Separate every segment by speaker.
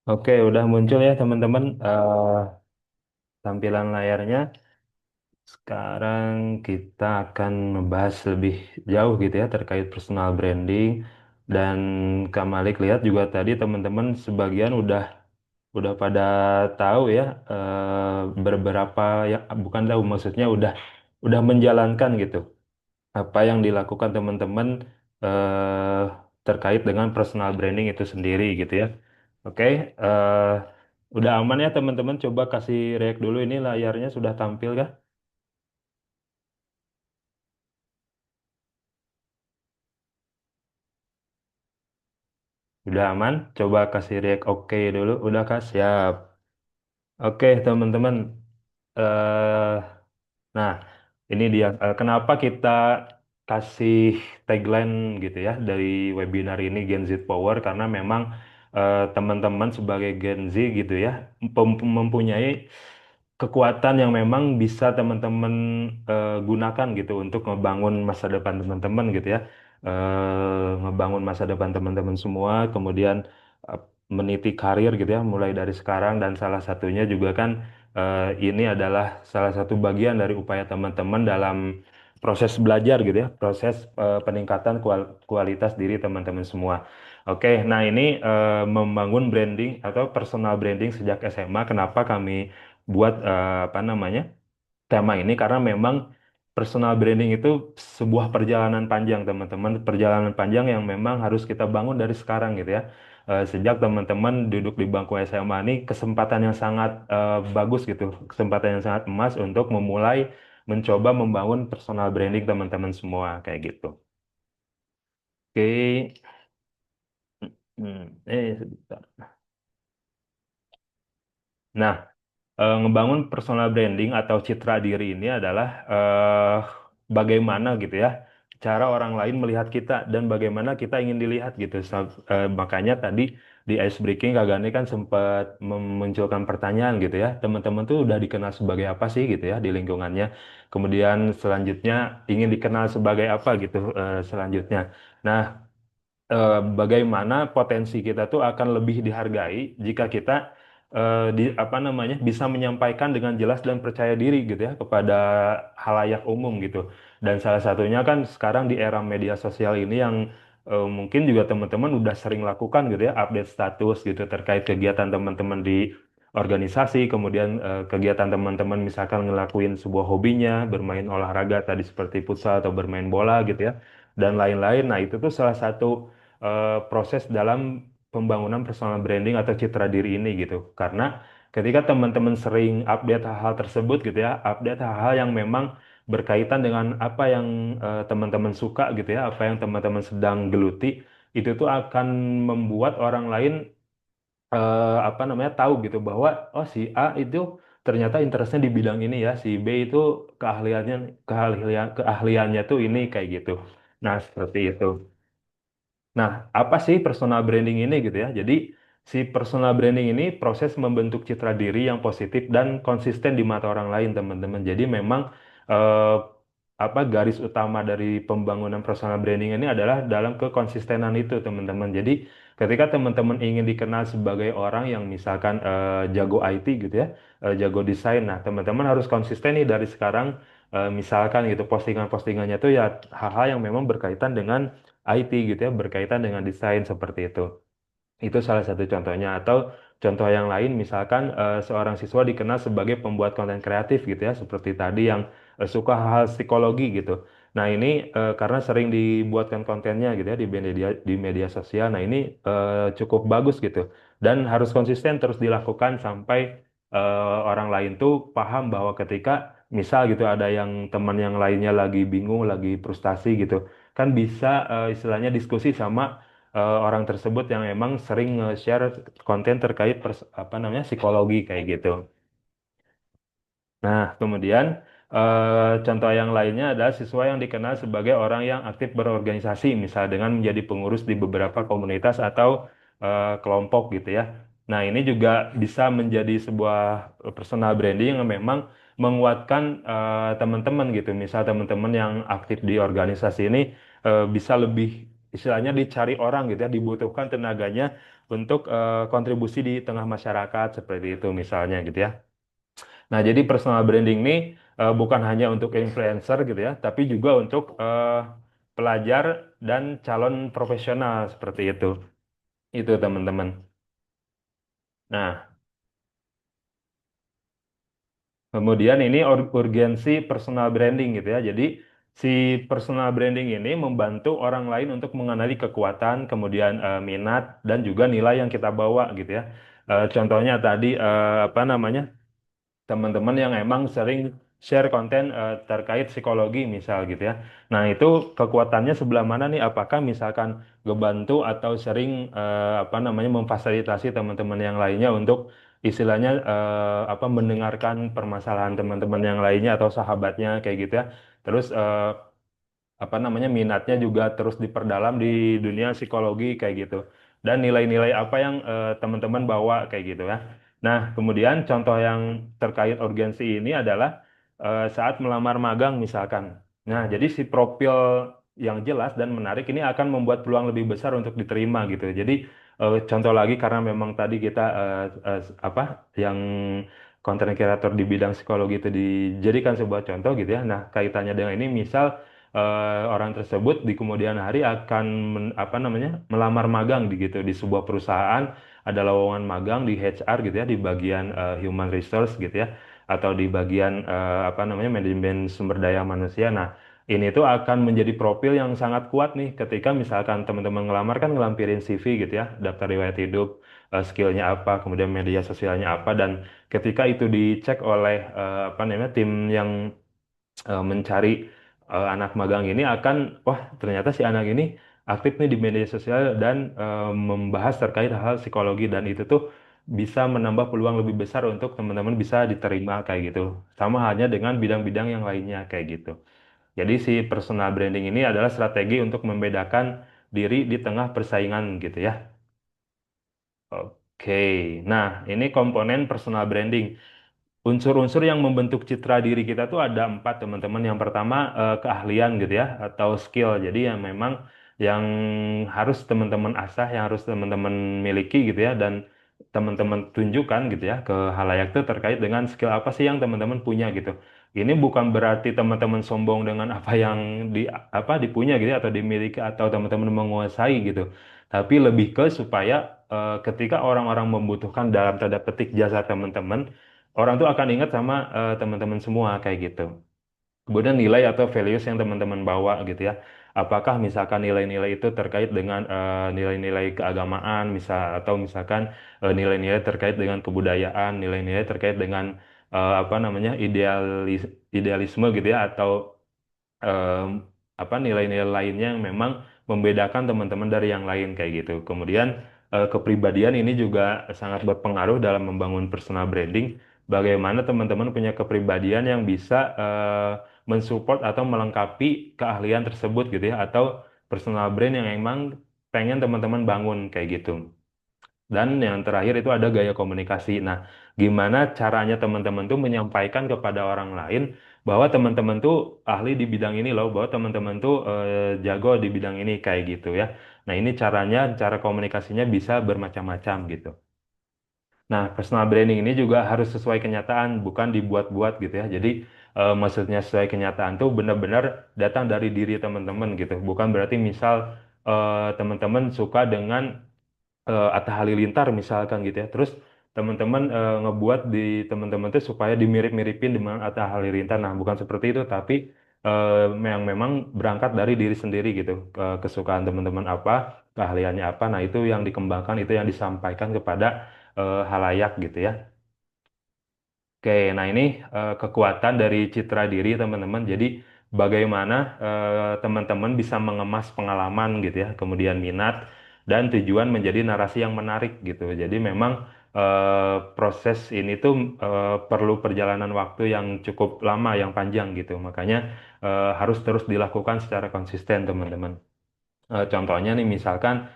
Speaker 1: Oke, udah muncul ya teman-teman tampilan layarnya. Sekarang kita akan membahas lebih jauh gitu ya terkait personal branding. Dan Kak Malik lihat juga tadi teman-teman sebagian udah pada tahu ya beberapa ya bukan tahu maksudnya udah menjalankan gitu apa yang dilakukan teman-teman eh, terkait dengan personal branding itu sendiri gitu ya. Oke, udah aman ya teman-teman. Coba kasih react dulu ini layarnya sudah tampil kah? Udah aman? Coba kasih react oke dulu. Udah kah? Siap. Oke teman-teman. eh Nah, ini dia. Kenapa kita kasih tagline gitu ya dari webinar ini Gen Z Power? Karena memang teman-teman sebagai Gen Z gitu ya mempunyai kekuatan yang memang bisa teman-teman gunakan gitu untuk ngebangun masa depan teman-teman gitu ya. Ngebangun masa depan teman-teman semua, kemudian eh, meniti karir gitu ya mulai dari sekarang dan salah satunya juga kan ini adalah salah satu bagian dari upaya teman-teman dalam proses belajar gitu ya, proses peningkatan kualitas diri teman-teman semua. Oke, nah ini membangun branding atau personal branding sejak SMA. Kenapa kami buat apa namanya tema ini? Karena memang personal branding itu sebuah perjalanan panjang, teman-teman. Perjalanan panjang yang memang harus kita bangun dari sekarang gitu ya. Sejak teman-teman duduk di bangku SMA ini kesempatan yang sangat bagus gitu, kesempatan yang sangat emas untuk memulai mencoba membangun personal branding teman-teman semua kayak gitu. Oke. Sebentar. Nah, ngebangun personal branding atau citra diri ini adalah bagaimana gitu ya cara orang lain melihat kita dan bagaimana kita ingin dilihat gitu. Makanya tadi di ice breaking Kak Gani kan sempat memunculkan pertanyaan gitu ya. Teman-teman tuh udah dikenal sebagai apa sih gitu ya di lingkungannya. Kemudian selanjutnya ingin dikenal sebagai apa gitu selanjutnya. Nah, bagaimana potensi kita tuh akan lebih dihargai jika kita di apa namanya bisa menyampaikan dengan jelas dan percaya diri gitu ya kepada halayak umum gitu. Dan salah satunya kan sekarang di era media sosial ini yang mungkin juga teman-teman udah sering lakukan gitu ya, update status gitu terkait kegiatan teman-teman di organisasi, kemudian kegiatan teman-teman misalkan ngelakuin sebuah hobinya, bermain olahraga tadi seperti futsal atau bermain bola gitu ya, dan lain-lain. Nah, itu tuh salah satu proses dalam pembangunan personal branding atau citra diri ini gitu. Karena ketika teman-teman sering update hal-hal tersebut gitu ya, update hal-hal yang memang berkaitan dengan apa yang teman-teman suka gitu ya, apa yang teman-teman sedang geluti, itu tuh akan membuat orang lain apa namanya tahu gitu bahwa oh si A itu ternyata interestnya di bidang ini ya, si B itu keahliannya tuh ini kayak gitu. Nah, seperti itu. Nah, apa sih personal branding ini gitu ya? Jadi, si personal branding ini proses membentuk citra diri yang positif dan konsisten di mata orang lain, teman-teman. Jadi, memang eh, apa garis utama dari pembangunan personal branding ini adalah dalam kekonsistenan itu, teman-teman. Jadi, ketika teman-teman ingin dikenal sebagai orang yang misalkan jago IT gitu ya, jago desain, nah, teman-teman harus konsisten nih dari sekarang. Misalkan gitu postingan-postingannya tuh ya hal-hal yang memang berkaitan dengan IT gitu ya, berkaitan dengan desain seperti itu. Itu salah satu contohnya. Atau contoh yang lain, misalkan seorang siswa dikenal sebagai pembuat konten kreatif gitu ya, seperti tadi yang suka hal psikologi gitu. Nah ini karena sering dibuatkan kontennya gitu ya di media sosial. Nah ini cukup bagus gitu dan harus konsisten terus dilakukan sampai orang lain tuh paham bahwa ketika misal gitu ada yang teman yang lainnya lagi bingung, lagi frustasi gitu, kan bisa istilahnya diskusi sama orang tersebut yang emang sering nge-share konten terkait apa namanya psikologi kayak gitu. Nah, kemudian contoh yang lainnya adalah siswa yang dikenal sebagai orang yang aktif berorganisasi, misal dengan menjadi pengurus di beberapa komunitas atau kelompok gitu ya. Nah, ini juga bisa menjadi sebuah personal branding yang memang menguatkan teman-teman gitu. Misal teman-teman yang aktif di organisasi ini bisa lebih istilahnya dicari orang gitu ya, dibutuhkan tenaganya untuk kontribusi di tengah masyarakat seperti itu misalnya gitu ya. Nah, jadi personal branding ini bukan hanya untuk influencer gitu ya, tapi juga untuk pelajar dan calon profesional seperti itu. Itu teman-teman. Nah, kemudian ini urgensi personal branding gitu ya. Jadi si personal branding ini membantu orang lain untuk mengenali kekuatan, kemudian minat dan juga nilai yang kita bawa gitu ya. Contohnya tadi apa namanya? Teman-teman yang emang sering share konten terkait psikologi misal gitu ya. Nah, itu kekuatannya sebelah mana nih? Apakah misalkan ngebantu atau sering apa namanya memfasilitasi teman-teman yang lainnya untuk istilahnya apa mendengarkan permasalahan teman-teman yang lainnya atau sahabatnya kayak gitu ya. Terus apa namanya minatnya juga terus diperdalam di dunia psikologi kayak gitu dan nilai-nilai apa yang teman-teman bawa kayak gitu ya. Nah, kemudian contoh yang terkait urgensi ini adalah saat melamar magang misalkan. Nah, jadi si profil yang jelas dan menarik ini akan membuat peluang lebih besar untuk diterima gitu. Jadi contoh lagi karena memang tadi kita apa yang konten kreator di bidang psikologi itu dijadikan sebuah contoh gitu ya. Nah, kaitannya dengan ini misal orang tersebut di kemudian hari akan apa namanya melamar magang di gitu di sebuah perusahaan ada lowongan magang di HR gitu ya di bagian human resource gitu ya atau di bagian apa namanya manajemen sumber daya manusia. Nah, ini tuh akan menjadi profil yang sangat kuat nih ketika misalkan teman-teman ngelamar kan ngelampirin CV gitu ya, daftar riwayat hidup, skillnya apa, kemudian media sosialnya apa, dan ketika itu dicek oleh apa namanya tim yang mencari anak magang ini akan, wah ternyata si anak ini aktif nih di media sosial dan membahas terkait hal psikologi dan itu tuh bisa menambah peluang lebih besar untuk teman-teman bisa diterima kayak gitu. Sama halnya dengan bidang-bidang yang lainnya kayak gitu. Jadi si personal branding ini adalah strategi untuk membedakan diri di tengah persaingan gitu ya. Oke, nah ini komponen personal branding. Unsur-unsur yang membentuk citra diri kita tuh ada empat teman-teman. Yang pertama keahlian gitu ya atau skill. Jadi yang memang yang harus teman-teman asah, yang harus teman-teman miliki gitu ya dan teman-teman tunjukkan gitu ya ke halayak tuh terkait dengan skill apa sih yang teman-teman punya gitu. Ini bukan berarti teman-teman sombong dengan apa yang di apa dipunya gitu ya, atau dimiliki atau teman-teman menguasai gitu. Tapi lebih ke supaya ketika orang-orang membutuhkan dalam tanda petik jasa teman-teman orang tuh akan ingat sama teman-teman semua kayak gitu. Kemudian nilai atau values yang teman-teman bawa gitu ya. Apakah misalkan nilai-nilai itu terkait dengan nilai-nilai keagamaan, misal atau misalkan nilai-nilai terkait dengan kebudayaan, nilai-nilai terkait dengan apa namanya idealisme gitu ya, atau em, apa nilai-nilai lainnya yang memang membedakan teman-teman dari yang lain kayak gitu. Kemudian kepribadian ini juga sangat berpengaruh dalam membangun personal branding. Bagaimana teman-teman punya kepribadian yang bisa mensupport atau melengkapi keahlian tersebut gitu ya, atau personal brand yang emang pengen teman-teman bangun kayak gitu. Dan yang terakhir itu ada gaya komunikasi. Nah, gimana caranya teman-teman tuh menyampaikan kepada orang lain bahwa teman-teman tuh ahli di bidang ini loh, bahwa teman-teman tuh jago di bidang ini kayak gitu ya. Nah, ini caranya, cara komunikasinya bisa bermacam-macam gitu. Nah, personal branding ini juga harus sesuai kenyataan, bukan dibuat-buat gitu ya. Jadi, maksudnya sesuai kenyataan tuh benar-benar datang dari diri teman-teman gitu. Bukan berarti misal teman-teman suka dengan Atta Halilintar misalkan gitu ya. Terus teman-teman ngebuat di teman-teman tuh supaya dimirip-miripin dengan Atta Halilintar. Nah, bukan seperti itu, tapi yang memang berangkat dari diri sendiri gitu. Kesukaan teman-teman apa, keahliannya apa. Nah, itu yang dikembangkan, itu yang disampaikan kepada halayak gitu ya. Oke, nah ini kekuatan dari citra diri teman-teman. Jadi bagaimana teman-teman bisa mengemas pengalaman gitu ya, kemudian minat dan tujuan menjadi narasi yang menarik gitu. Jadi memang proses ini tuh perlu perjalanan waktu yang cukup lama, yang panjang gitu. Makanya harus terus dilakukan secara konsisten teman-teman. Contohnya nih misalkan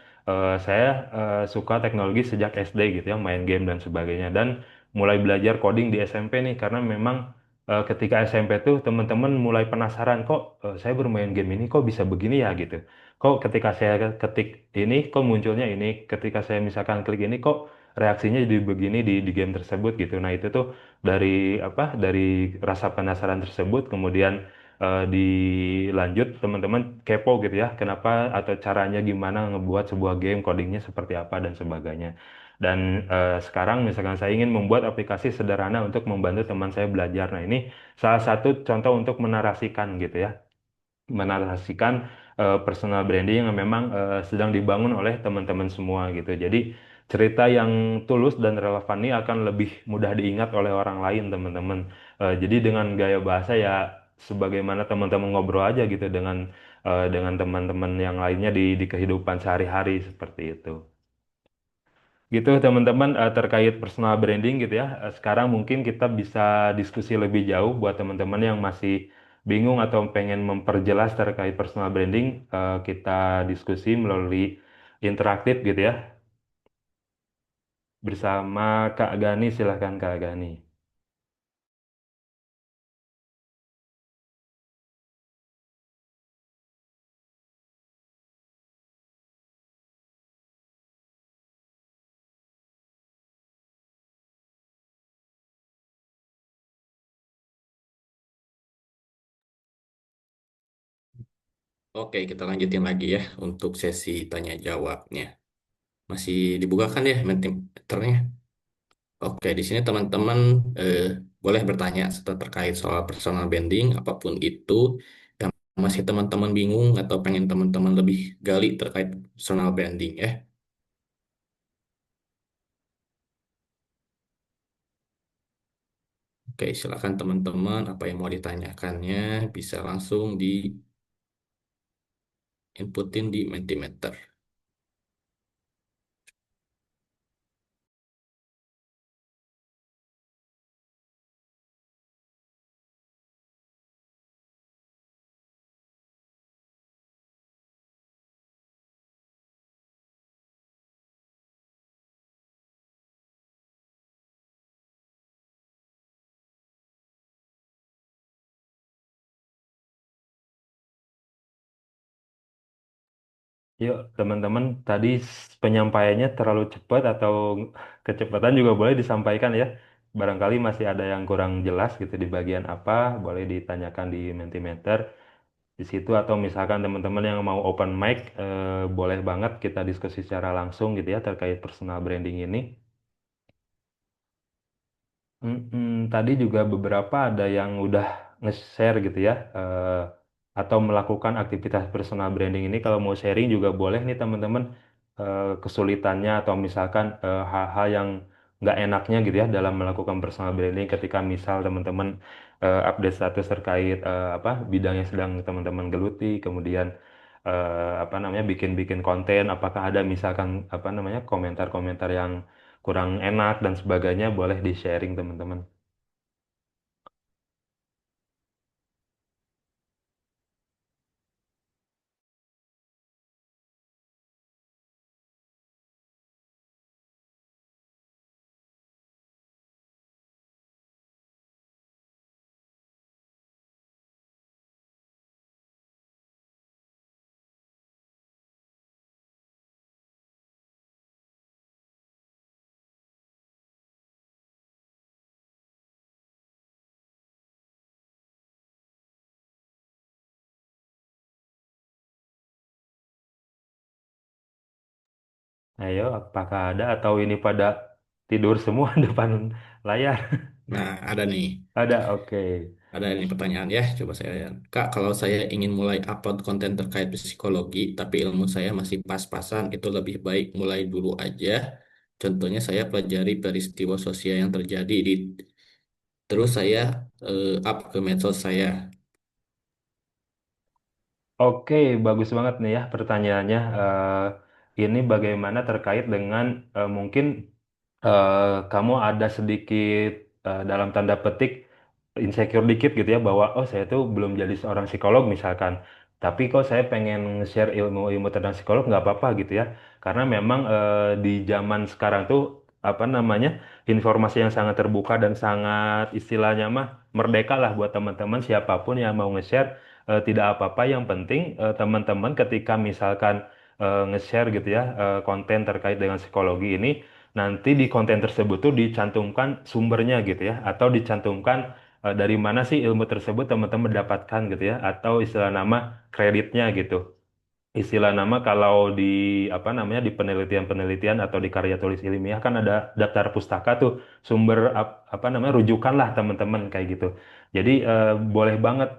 Speaker 1: saya suka teknologi sejak SD gitu ya, main game dan sebagainya dan mulai belajar coding di SMP nih karena memang ketika SMP tuh teman-teman mulai penasaran kok saya bermain game ini kok bisa begini ya gitu. Kok ketika saya ketik ini kok munculnya ini, ketika saya misalkan klik ini kok reaksinya jadi begini di game tersebut gitu. Nah, itu tuh dari apa? Dari rasa penasaran tersebut kemudian dilanjut teman-teman kepo gitu ya. Kenapa atau caranya gimana ngebuat sebuah game, codingnya seperti apa dan sebagainya. Dan sekarang misalkan saya ingin membuat aplikasi sederhana untuk membantu teman saya belajar. Nah, ini salah satu contoh untuk menarasikan gitu ya, menarasikan personal branding yang memang sedang dibangun oleh teman-teman semua gitu. Jadi cerita yang tulus dan relevan ini akan lebih mudah diingat oleh orang lain, teman-teman. Jadi dengan gaya bahasa ya sebagaimana teman-teman ngobrol aja gitu dengan teman-teman yang lainnya di kehidupan sehari-hari seperti itu. Gitu teman-teman, terkait personal branding gitu ya. Sekarang mungkin kita bisa diskusi lebih jauh buat teman-teman yang masih bingung atau pengen memperjelas terkait personal branding. Kita diskusi melalui interaktif gitu ya. Bersama Kak Gani, silahkan Kak Gani.
Speaker 2: Oke, kita lanjutin lagi ya untuk sesi tanya jawabnya. Masih dibukakan ya Mentimeternya. Oke, di sini teman-teman eh, boleh bertanya terkait soal personal branding, apapun itu yang masih teman-teman bingung atau pengen teman-teman lebih gali terkait personal branding ya. Oke, silakan teman-teman apa yang mau ditanyakannya bisa langsung di inputin di Mentimeter.
Speaker 1: Yuk teman-teman, tadi penyampaiannya terlalu cepat atau kecepatan juga boleh disampaikan ya. Barangkali masih ada yang kurang jelas gitu di bagian apa, boleh ditanyakan di Mentimeter. Di situ atau misalkan teman-teman yang mau open mic boleh banget kita diskusi secara langsung gitu ya terkait personal branding ini. Tadi juga beberapa ada yang udah nge-share gitu ya, atau melakukan aktivitas personal branding ini. Kalau mau sharing juga boleh nih teman-teman, kesulitannya atau misalkan hal-hal yang nggak enaknya gitu ya dalam melakukan personal branding ketika misal teman-teman update status terkait apa bidang yang sedang teman-teman geluti, kemudian apa namanya bikin-bikin konten, apakah ada misalkan apa namanya komentar-komentar yang kurang enak dan sebagainya boleh di-sharing teman-teman. Ayo, apakah ada atau ini pada tidur semua depan layar?
Speaker 2: Nah, ada nih.
Speaker 1: Ada, oke.
Speaker 2: Ada ini pertanyaan ya, coba saya. Kak, kalau saya ingin mulai upload konten terkait psikologi, tapi ilmu saya masih pas-pasan, itu lebih baik mulai dulu aja. Contohnya saya pelajari peristiwa sosial yang terjadi terus saya up ke medsos saya.
Speaker 1: Oke, bagus banget nih ya pertanyaannya. Ini bagaimana terkait dengan mungkin eh, kamu ada sedikit dalam tanda petik insecure dikit gitu ya bahwa oh saya tuh belum jadi seorang psikolog misalkan. Tapi kok saya pengen share ilmu-ilmu tentang psikolog nggak apa-apa gitu ya. Karena memang di zaman sekarang tuh apa namanya, informasi yang sangat terbuka dan sangat istilahnya mah merdeka lah buat teman-teman siapapun yang mau nge-share, tidak apa-apa. Yang penting teman-teman ketika misalkan nge-share gitu ya, konten terkait dengan psikologi ini, nanti di konten tersebut tuh dicantumkan sumbernya gitu ya, atau dicantumkan dari mana sih ilmu tersebut teman-teman dapatkan gitu ya, atau istilah nama kreditnya gitu. Istilah nama kalau di apa namanya, di penelitian-penelitian atau di karya tulis ilmiah kan ada daftar pustaka tuh, sumber apa namanya, rujukan lah teman-teman kayak gitu. Jadi boleh banget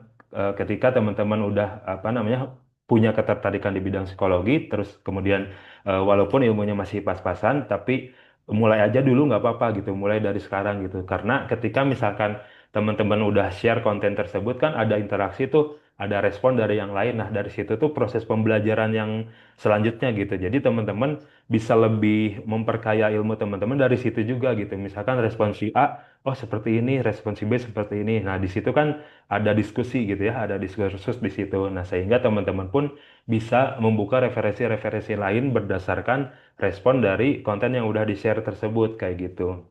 Speaker 1: ketika teman-teman udah apa namanya punya ketertarikan di bidang psikologi, terus kemudian walaupun ilmunya masih pas-pasan, tapi mulai aja dulu nggak apa-apa gitu, mulai dari sekarang gitu. Karena ketika misalkan teman-teman udah share konten tersebut kan ada interaksi tuh, ada respon dari yang lain. Nah, dari situ tuh proses pembelajaran yang selanjutnya gitu. Jadi teman-teman bisa lebih memperkaya ilmu teman-teman dari situ juga gitu. Misalkan respon si A, oh seperti ini, respon si B seperti ini. Nah, di situ kan ada diskusi gitu ya, ada diskursus di situ. Nah, sehingga teman-teman pun bisa membuka referensi-referensi lain berdasarkan respon dari konten yang udah di-share tersebut kayak gitu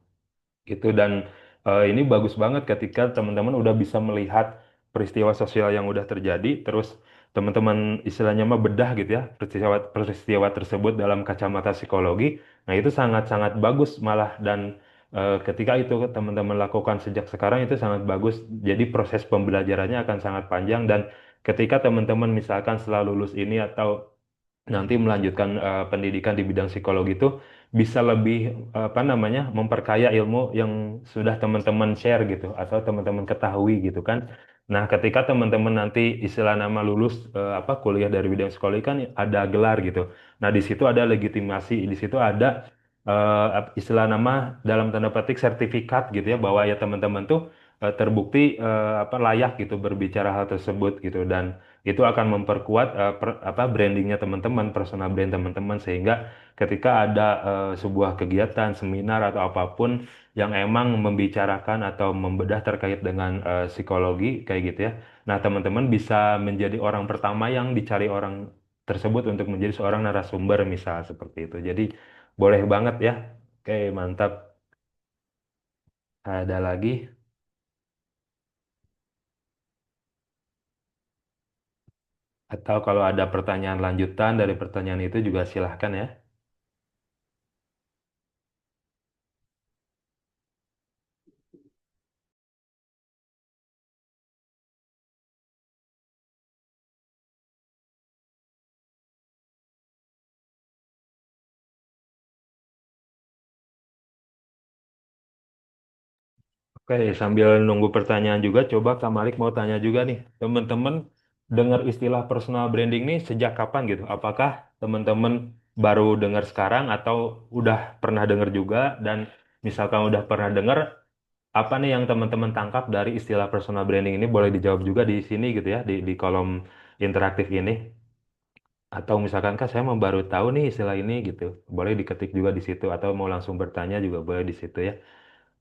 Speaker 1: gitu. Dan ini bagus banget ketika teman-teman udah bisa melihat peristiwa sosial yang udah terjadi, terus teman-teman istilahnya mah bedah gitu ya peristiwa peristiwa tersebut dalam kacamata psikologi. Nah, itu sangat-sangat bagus malah. Dan ketika itu teman-teman lakukan sejak sekarang itu sangat bagus, jadi proses pembelajarannya akan sangat panjang. Dan ketika teman-teman misalkan setelah lulus ini atau nanti melanjutkan pendidikan di bidang psikologi itu bisa lebih apa namanya, memperkaya ilmu yang sudah teman-teman share gitu atau teman-teman ketahui gitu kan. Nah, ketika teman-teman nanti istilah nama lulus apa kuliah dari bidang psikologi kan ada gelar gitu. Nah, di situ ada legitimasi, di situ ada istilah nama dalam tanda petik sertifikat gitu ya, bahwa ya teman-teman tuh terbukti apa layak gitu berbicara hal tersebut gitu. Dan itu akan memperkuat apa brandingnya teman-teman, personal brand teman-teman, sehingga ketika ada sebuah kegiatan, seminar atau apapun yang emang membicarakan atau membedah terkait dengan psikologi kayak gitu ya. Nah, teman-teman bisa menjadi orang pertama yang dicari orang tersebut untuk menjadi seorang narasumber misal seperti itu. Jadi boleh banget ya. Oke, mantap. Ada lagi? Atau kalau ada pertanyaan lanjutan dari pertanyaan itu juga silahkan ya. Oke, sambil nunggu pertanyaan juga, coba Kak Malik mau tanya juga nih, teman-teman dengar istilah personal branding nih sejak kapan gitu? Apakah teman-teman baru dengar sekarang atau udah pernah dengar juga? Dan misalkan udah pernah dengar, apa nih yang teman-teman tangkap dari istilah personal branding ini? Boleh dijawab juga di sini gitu ya, di kolom interaktif ini. Atau misalkan Kak, saya mau baru tahu nih istilah ini gitu. Boleh diketik juga di situ atau mau langsung bertanya juga boleh di situ ya,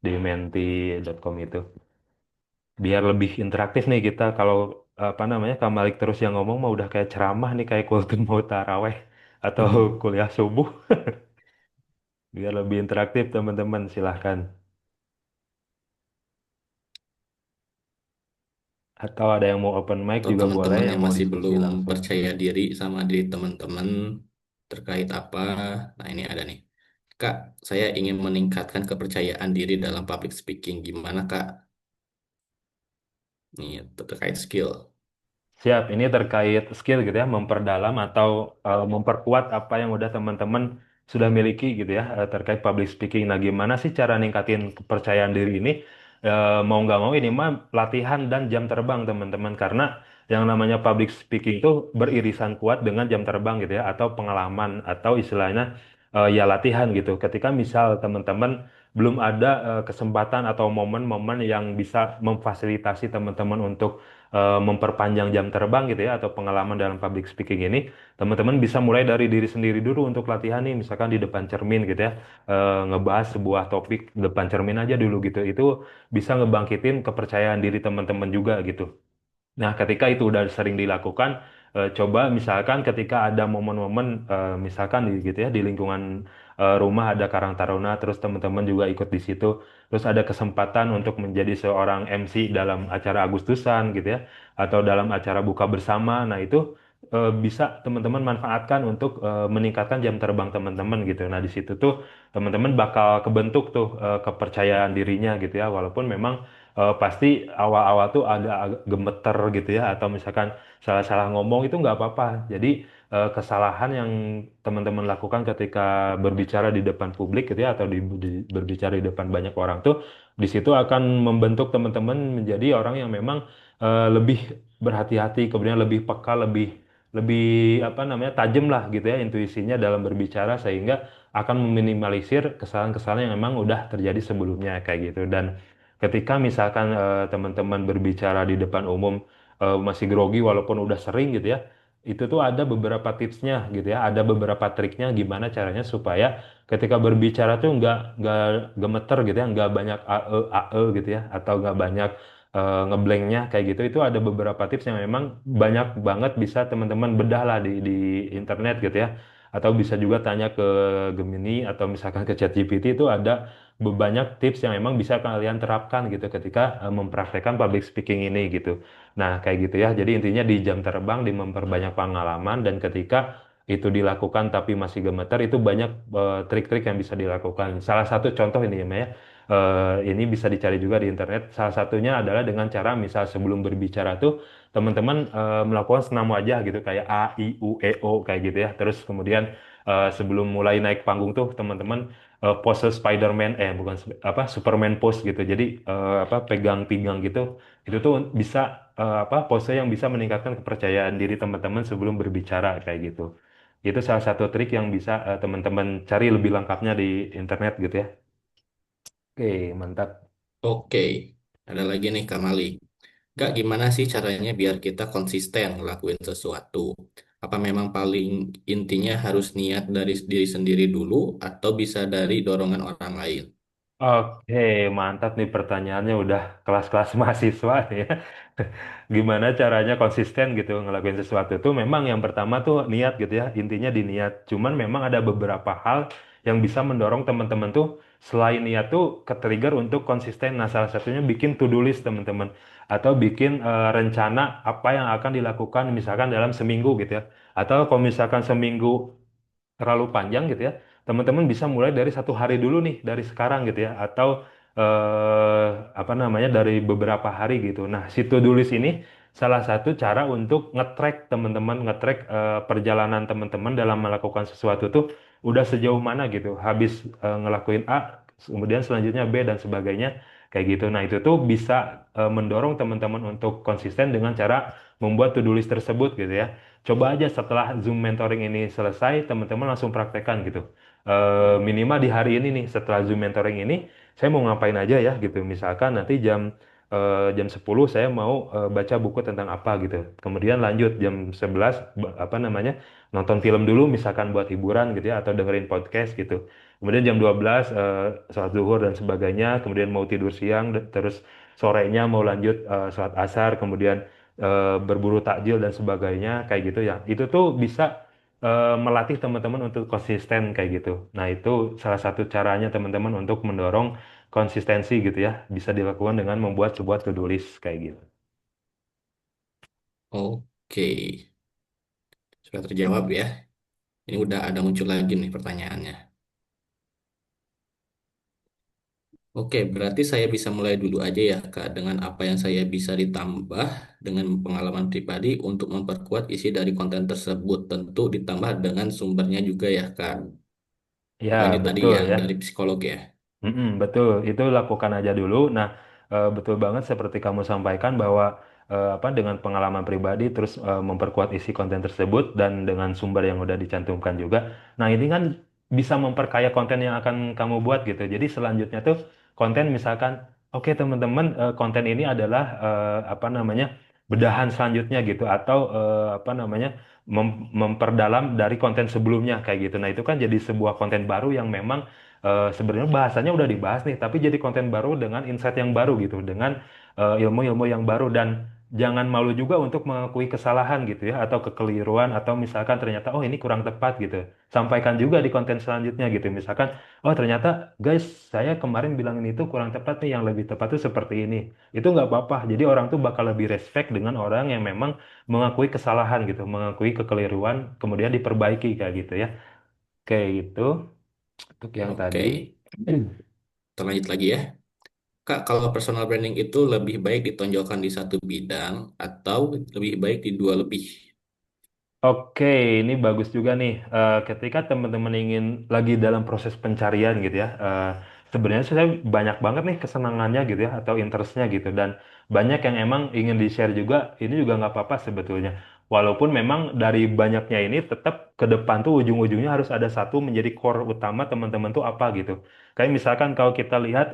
Speaker 1: di menti.com itu. Biar lebih interaktif nih kita. Kalau apa namanya, Kak Malik terus yang ngomong mah udah kayak ceramah nih, kayak kultum mau taraweh atau kuliah subuh. Biar lebih interaktif teman-teman, silahkan. Atau ada yang mau open mic
Speaker 2: Atau
Speaker 1: juga boleh,
Speaker 2: teman-teman
Speaker 1: yang
Speaker 2: yang
Speaker 1: mau
Speaker 2: masih
Speaker 1: diskusi
Speaker 2: belum
Speaker 1: langsung.
Speaker 2: percaya diri sama diri teman-teman terkait apa. Nah, ini ada nih. Kak, saya ingin meningkatkan kepercayaan diri dalam public speaking. Gimana, Kak? Nih, terkait skill.
Speaker 1: Siap, ini terkait skill gitu ya, memperdalam atau memperkuat apa yang udah teman-teman sudah miliki gitu ya, terkait public speaking. Nah, gimana sih cara ningkatin kepercayaan diri ini? Mau nggak mau ini mah latihan dan jam terbang teman-teman, karena yang namanya public speaking itu beririsan kuat dengan jam terbang gitu ya, atau pengalaman atau istilahnya ya latihan gitu. Ketika misal teman-teman belum ada kesempatan atau momen-momen yang bisa memfasilitasi teman-teman untuk memperpanjang jam terbang gitu ya, atau pengalaman dalam public speaking ini, teman-teman bisa mulai dari diri sendiri dulu untuk latihan nih, misalkan di depan cermin gitu ya, ngebahas sebuah topik di depan cermin aja dulu gitu. Itu bisa ngebangkitin kepercayaan diri teman-teman juga gitu. Nah, ketika itu udah sering dilakukan, coba misalkan ketika ada momen-momen misalkan gitu ya, di lingkungan rumah ada Karang Taruna, terus teman-teman juga ikut di situ, terus ada kesempatan untuk menjadi seorang MC dalam acara Agustusan gitu ya, atau dalam acara buka bersama. Nah itu bisa teman-teman manfaatkan untuk meningkatkan jam terbang teman-teman gitu. Nah di situ tuh teman-teman bakal kebentuk tuh kepercayaan dirinya gitu ya, walaupun memang pasti awal-awal tuh ada agak gemeter gitu ya, atau misalkan salah-salah ngomong itu nggak apa-apa. Jadi kesalahan yang teman-teman lakukan ketika berbicara di depan publik gitu ya, atau berbicara di depan banyak orang tuh, di situ akan membentuk teman-teman menjadi orang yang memang lebih berhati-hati, kemudian lebih peka, lebih lebih apa namanya tajam lah gitu ya intuisinya dalam berbicara, sehingga akan meminimalisir kesalahan-kesalahan yang memang udah terjadi sebelumnya kayak gitu. Dan ketika misalkan teman-teman berbicara di depan umum masih grogi walaupun udah sering gitu ya, itu tuh ada beberapa tipsnya gitu ya, ada beberapa triknya gimana caranya supaya ketika berbicara tuh nggak gemeter gitu ya, nggak banyak ae gitu ya, atau nggak banyak ngeblanknya kayak gitu. Itu ada beberapa tips yang memang banyak banget bisa teman-teman bedah lah di internet gitu ya, atau bisa juga tanya ke Gemini atau misalkan ke ChatGPT. Itu ada banyak tips yang memang bisa kalian terapkan gitu ketika mempraktekkan public speaking ini gitu. Nah, kayak gitu ya. Jadi intinya di jam terbang, di memperbanyak pengalaman, dan ketika itu dilakukan tapi masih gemeter, itu banyak trik-trik yang bisa dilakukan. Salah satu contoh ini ya, Maya, ini bisa dicari juga di internet. Salah satunya adalah dengan cara misal sebelum berbicara tuh teman-teman melakukan senam wajah gitu, kayak A, I, U, E, O kayak gitu ya. Terus kemudian sebelum mulai naik panggung tuh teman-teman pose Spider-Man, bukan apa, Superman pose gitu. Jadi apa, pegang pinggang gitu. Itu tuh bisa apa, pose yang bisa meningkatkan kepercayaan diri teman-teman sebelum berbicara kayak gitu. Itu salah satu trik yang bisa teman-teman cari lebih lengkapnya di internet gitu ya. Oke, mantap.
Speaker 2: Oke, ada lagi nih Kak Mali. Kak, gimana sih caranya biar kita konsisten ngelakuin sesuatu? Apa memang paling intinya harus niat dari diri sendiri dulu atau bisa dari dorongan orang lain?
Speaker 1: Oke, mantap nih pertanyaannya, udah kelas-kelas mahasiswa nih ya. Gimana caranya konsisten gitu ngelakuin sesuatu tuh, memang yang pertama tuh niat gitu ya, intinya di niat. Cuman memang ada beberapa hal yang bisa mendorong teman-teman tuh selain niat tuh ke-trigger untuk konsisten. Nah, salah satunya bikin to-do list teman-teman, atau bikin rencana apa yang akan dilakukan misalkan dalam seminggu gitu ya. Atau kalau misalkan seminggu terlalu panjang gitu ya, teman-teman bisa mulai dari satu hari dulu nih, dari sekarang gitu ya, atau apa namanya, dari beberapa hari gitu. Nah, si to-do list ini salah satu cara untuk nge-track teman-teman, nge-track perjalanan teman-teman dalam melakukan sesuatu tuh udah sejauh mana gitu. Habis ngelakuin A, kemudian selanjutnya B dan sebagainya kayak gitu. Nah, itu tuh bisa mendorong teman-teman untuk konsisten dengan cara membuat to-do list tersebut gitu ya. Coba aja setelah Zoom mentoring ini selesai, teman-teman langsung praktekkan gitu. Minimal di hari ini nih, setelah Zoom mentoring ini, saya mau ngapain aja ya gitu. Misalkan nanti jam 10 saya mau baca buku tentang apa gitu. Kemudian lanjut jam 11 apa namanya, nonton film dulu misalkan buat hiburan gitu ya, atau dengerin podcast gitu. Kemudian jam 12 sholat zuhur dan sebagainya. Kemudian mau tidur siang, terus sorenya mau lanjut sholat asar, kemudian berburu takjil dan sebagainya kayak gitu ya. Itu tuh bisa melatih teman-teman untuk konsisten kayak gitu. Nah, itu salah satu caranya teman-teman untuk mendorong konsistensi gitu ya. Bisa dilakukan dengan membuat sebuah to-do list kayak gitu.
Speaker 2: Oke, sudah terjawab ya. Ini udah ada muncul lagi nih pertanyaannya. Oke, berarti saya bisa mulai dulu aja ya, Kak, dengan apa yang saya bisa ditambah dengan pengalaman pribadi untuk memperkuat isi dari konten tersebut. Tentu ditambah dengan sumbernya juga ya, Kak.
Speaker 1: Ya,
Speaker 2: Oh, ini tadi
Speaker 1: betul
Speaker 2: yang
Speaker 1: ya.
Speaker 2: dari psikolog ya.
Speaker 1: Mm-mm, betul, itu lakukan aja dulu. Nah, betul banget seperti kamu sampaikan bahwa apa, dengan pengalaman pribadi terus memperkuat isi konten tersebut dan dengan sumber yang udah dicantumkan juga. Nah, ini kan bisa memperkaya konten yang akan kamu buat gitu. Jadi selanjutnya tuh konten misalkan, oke teman-teman, konten ini adalah apa namanya, bedahan selanjutnya gitu, atau apa namanya, memperdalam dari konten sebelumnya kayak gitu. Nah, itu kan jadi sebuah konten baru yang memang sebenarnya bahasanya udah dibahas nih, tapi jadi konten baru dengan insight yang baru gitu, dengan ilmu-ilmu yang baru. Dan jangan malu juga untuk mengakui kesalahan gitu ya, atau kekeliruan, atau misalkan ternyata oh ini kurang tepat gitu. Sampaikan juga di konten selanjutnya gitu. Misalkan, oh ternyata guys saya kemarin bilang ini tuh kurang tepat nih, yang lebih tepat tuh seperti ini. Itu nggak apa-apa. Jadi orang tuh bakal lebih respect dengan orang yang memang mengakui kesalahan gitu, mengakui kekeliruan, kemudian diperbaiki kayak gitu ya. Kayak gitu untuk yang tadi.
Speaker 2: Oke, kita lanjut lagi ya. Kak, kalau personal branding itu lebih baik ditonjolkan di satu bidang atau lebih baik di dua lebih?
Speaker 1: Oke, ini bagus juga nih. Ketika teman-teman ingin lagi dalam proses pencarian gitu ya, sebenarnya saya banyak banget nih kesenangannya gitu ya, atau interestnya gitu, dan banyak yang emang ingin di-share juga. Ini juga nggak apa-apa sebetulnya. Walaupun memang dari banyaknya ini tetap ke depan tuh ujung-ujungnya harus ada satu menjadi core utama teman-teman tuh apa gitu. Kayak misalkan kalau kita lihat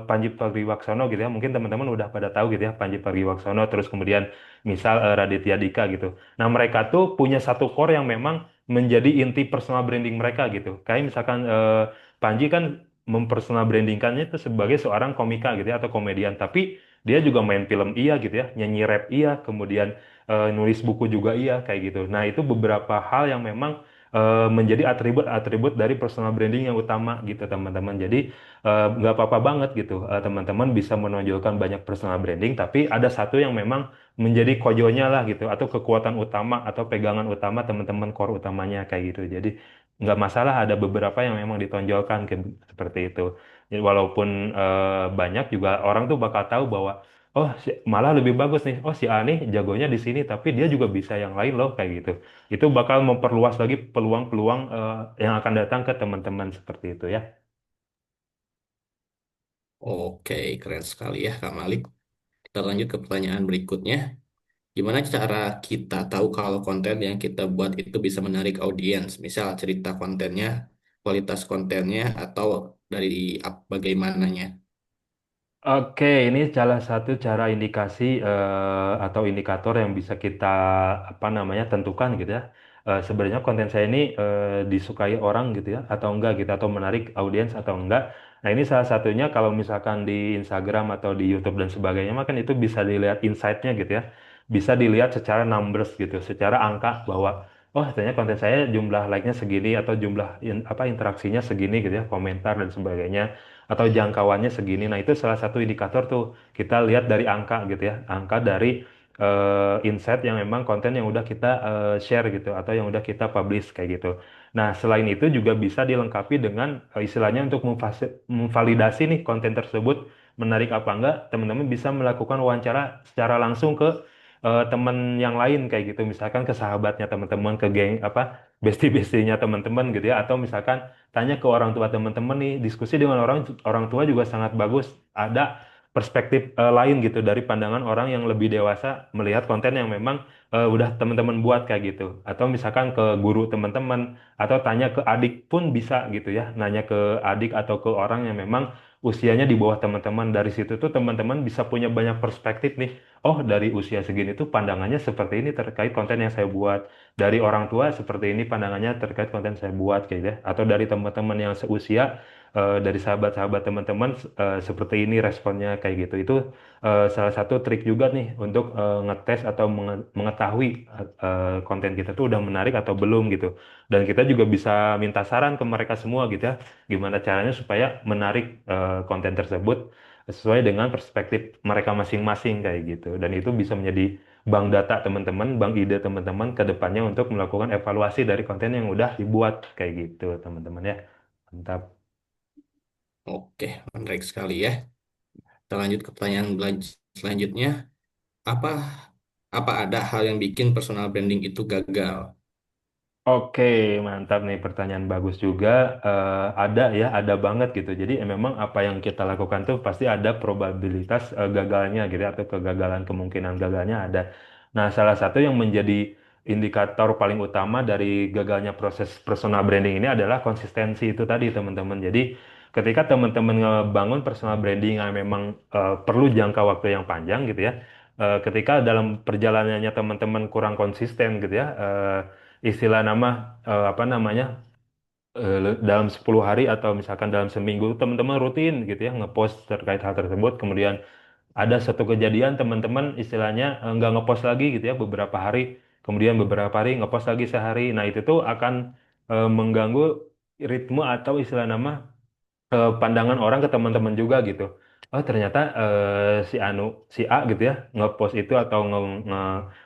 Speaker 1: Pandji Pragiwaksono gitu ya, mungkin teman-teman udah pada tahu gitu ya Pandji Pragiwaksono, terus kemudian misal Raditya Dika gitu. Nah, mereka tuh punya satu core yang memang menjadi inti personal branding mereka gitu. Kayak misalkan Panji kan mempersonal brandingkannya itu sebagai seorang komika gitu ya, atau komedian, tapi dia juga main film iya gitu ya, nyanyi rap iya, kemudian nulis buku juga iya kayak gitu. Nah, itu beberapa hal yang memang menjadi atribut-atribut dari personal branding yang utama gitu teman-teman. Jadi nggak apa-apa banget gitu teman-teman bisa menonjolkan banyak personal branding, tapi ada satu yang memang menjadi kojonya lah gitu, atau kekuatan utama atau pegangan utama teman-teman, core utamanya kayak gitu. Jadi nggak masalah ada beberapa yang memang ditonjolkan seperti itu. Jadi walaupun banyak juga orang tuh bakal tahu bahwa oh malah lebih bagus nih, oh si A nih jagonya di sini tapi dia juga bisa yang lain loh kayak gitu. Itu bakal memperluas lagi peluang-peluang yang akan datang ke teman-teman seperti itu ya.
Speaker 2: Oke, keren sekali ya Kak Malik. Kita lanjut ke pertanyaan berikutnya. Gimana cara kita tahu kalau konten yang kita buat itu bisa menarik audiens? Misal cerita kontennya, kualitas kontennya, atau dari bagaimananya?
Speaker 1: Oke, ini salah satu cara indikasi atau indikator yang bisa kita apa namanya tentukan gitu ya. Sebenarnya konten saya ini disukai orang gitu ya, atau enggak gitu, atau menarik audiens atau enggak. Nah, ini salah satunya kalau misalkan di Instagram atau di YouTube dan sebagainya, maka itu bisa dilihat insight-nya gitu ya. Bisa dilihat secara numbers gitu, secara angka bahwa oh ternyata konten saya jumlah like-nya segini, atau jumlah apa interaksinya segini gitu ya, komentar dan sebagainya, atau jangkauannya segini. Nah, itu salah satu indikator tuh. Kita lihat dari angka gitu ya. Angka dari insight yang memang konten yang udah kita share gitu, atau yang udah kita publish kayak gitu. Nah, selain itu juga bisa dilengkapi dengan istilahnya untuk memvalidasi nih konten tersebut menarik apa enggak, teman-teman bisa melakukan wawancara secara langsung ke teman yang lain kayak gitu. Misalkan ke sahabatnya teman-teman, ke geng apa bestie-bestinya teman-teman gitu ya, atau misalkan tanya ke orang tua teman-teman nih, diskusi dengan orang orang tua juga sangat bagus. Ada perspektif lain gitu dari pandangan orang yang lebih dewasa melihat konten yang memang udah teman-teman buat kayak gitu. Atau misalkan ke guru teman-teman, atau tanya ke adik pun bisa gitu ya. Nanya ke adik atau ke orang yang memang usianya di bawah teman-teman. Dari situ tuh teman-teman bisa punya banyak perspektif nih. Oh, dari usia segini tuh pandangannya seperti ini terkait konten yang saya buat. Dari orang tua seperti ini pandangannya terkait konten saya buat kayak gitu ya. Atau dari teman-teman yang seusia, dari sahabat-sahabat teman-teman seperti ini responnya kayak gitu. Itu salah satu trik juga nih untuk ngetes atau mengetahui konten kita tuh udah menarik atau belum gitu. Dan kita juga bisa minta saran ke mereka semua gitu ya, gimana caranya supaya menarik konten tersebut sesuai dengan perspektif mereka masing-masing kayak gitu. Dan itu bisa menjadi bank data teman-teman, bank ide teman-teman ke depannya untuk melakukan evaluasi dari konten yang udah dibuat kayak gitu, teman-teman ya. Mantap.
Speaker 2: Oke, menarik sekali ya. Kita lanjut ke pertanyaan selanjutnya. Apa apa ada hal yang bikin personal branding itu gagal?
Speaker 1: Oke, mantap nih, pertanyaan bagus juga. Ada ya, ada banget gitu. Jadi memang apa yang kita lakukan tuh pasti ada probabilitas gagalnya gitu ya, atau kegagalan, kemungkinan gagalnya ada. Nah, salah satu yang menjadi indikator paling utama dari gagalnya proses personal branding ini adalah konsistensi itu tadi, teman-teman. Jadi ketika teman-teman ngebangun personal branding yang memang perlu jangka waktu yang panjang gitu ya, ketika dalam perjalanannya teman-teman kurang konsisten gitu ya, istilah nama apa namanya, dalam 10 hari atau misalkan dalam seminggu teman-teman rutin gitu ya ngepost terkait hal tersebut, kemudian ada satu kejadian teman-teman istilahnya nggak ngepost lagi gitu ya beberapa hari, kemudian beberapa hari ngepost lagi sehari. Nah itu tuh akan mengganggu ritme atau istilah nama pandangan orang ke teman-teman juga gitu. Oh ternyata si Anu si A gitu ya ngepost itu atau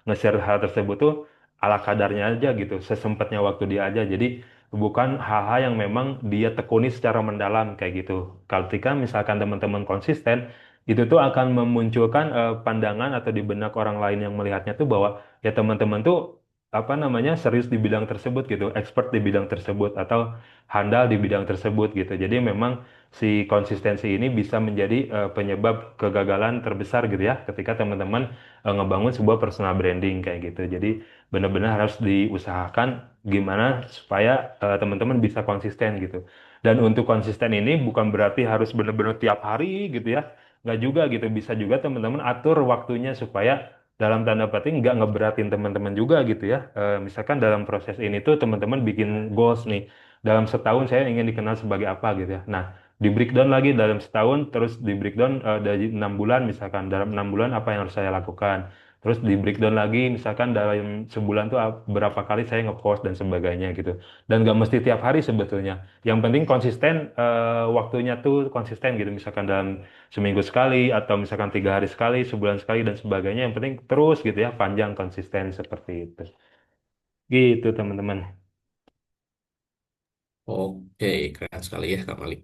Speaker 1: nge-share hal tersebut tuh ala kadarnya aja gitu, sesempatnya waktu dia aja. Jadi bukan hal-hal yang memang dia tekuni secara mendalam kayak gitu. Ketika misalkan teman-teman konsisten, itu tuh akan memunculkan pandangan atau di benak orang lain yang melihatnya tuh bahwa ya teman-teman tuh apa namanya serius di bidang tersebut gitu, expert di bidang tersebut atau handal di bidang tersebut gitu. Jadi memang si konsistensi ini bisa menjadi penyebab kegagalan terbesar gitu ya ketika teman-teman ngebangun sebuah personal branding kayak gitu. Jadi benar-benar harus diusahakan gimana supaya teman-teman bisa konsisten gitu. Dan untuk konsisten ini bukan berarti harus benar-benar tiap hari gitu ya. Nggak juga gitu. Bisa juga teman-teman atur waktunya supaya dalam tanda petik nggak ngeberatin teman-teman juga gitu ya. Misalkan dalam proses ini tuh teman-teman bikin goals nih dalam setahun saya ingin dikenal sebagai apa gitu ya. Nah, di breakdown lagi dalam setahun, terus di breakdown dari 6 bulan misalkan dalam 6 bulan apa yang harus saya lakukan. Terus di breakdown lagi misalkan dalam sebulan tuh berapa kali saya ngepost dan sebagainya gitu. Dan gak mesti tiap hari sebetulnya. Yang penting konsisten waktunya tuh konsisten gitu. Misalkan dalam seminggu sekali atau misalkan 3 hari sekali, sebulan sekali dan sebagainya. Yang penting terus gitu ya, panjang konsisten seperti itu. Gitu teman-teman.
Speaker 2: Oke, keren sekali ya Kak Malik.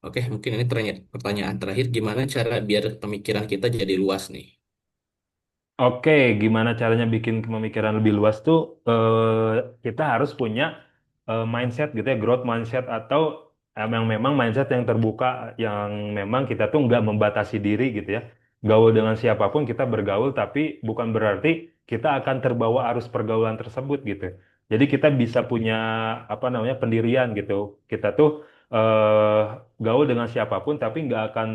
Speaker 2: Oke, mungkin ini pertanyaan terakhir, gimana cara biar pemikiran kita jadi luas nih?
Speaker 1: Oke, gimana caranya bikin pemikiran lebih luas tuh? Kita harus punya mindset gitu ya, growth mindset atau yang memang mindset yang terbuka, yang memang kita tuh nggak membatasi diri gitu ya. Gaul dengan siapapun kita bergaul, tapi bukan berarti kita akan terbawa arus pergaulan tersebut gitu. Jadi kita bisa punya apa namanya pendirian gitu. Kita tuh eh, gaul dengan siapapun, tapi nggak akan